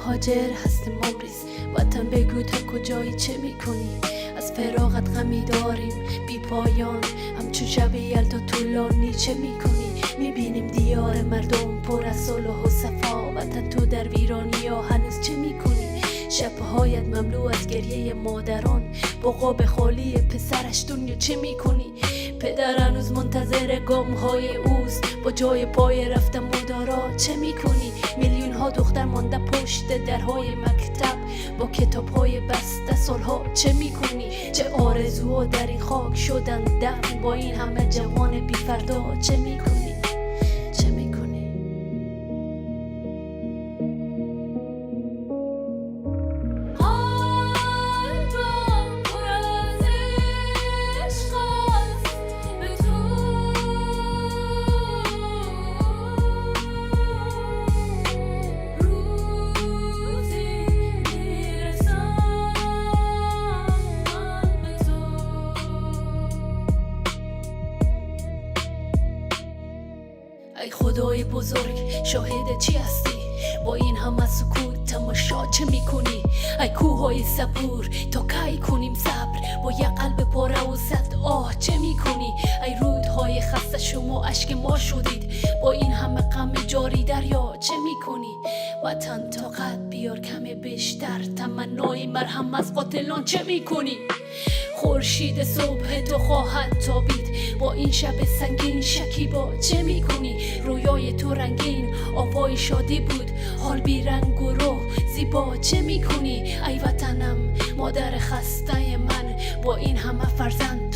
مهاجر هستیم مبریز، وطن بگو تا کجایی چه میکنی؟ از فراغت غمی داریم بی پایان، همچون شب یلدا طولانی چه میکنی؟ میبینیم دیار مردم پر از صلح و صفا، وطن تو در ویرانی یا هنوز چه میکنی؟ شبهایت مملو از گریه مادران، بقاب خالی پسرش دنیا چه میکنی؟ پدر هنوز منتظر گامهای اوست، با جای پای رفتن مدارا چه میکنی؟ میلیون ها دختر مانده پشت درهای مکتب، با کتاب های بسته سالها چه میکنی؟ چه آرزوها در این خاک شدن دفن، با این همه جوان بی فردا چه میکنی؟ چه میکنی؟ ای خدای بزرگ شاهد چی هستی؟ با این همه سکوت تماشا چه میکنی؟ ای کوههای صبور تا کی کنیم صبر؟ با یک قلب پاره و صد آه چه میکنی؟ ای رودهای خسته شما اشک ما شدید، با این همه غم جاری دریا چه میکنی؟ وطن طاقت بیار کم بیشتر، تمنای مرهم از قاتلان چه میکنی؟ خورشید صبح تو خواهد تابید، با این شب سنگین شکیبا چه میکنی؟ رویای تو رنگین آوای شادی بود، حال بی رنگ و روح زیبا چه میکنی؟ ای وطنم مادر خسته من، با این همه فرزند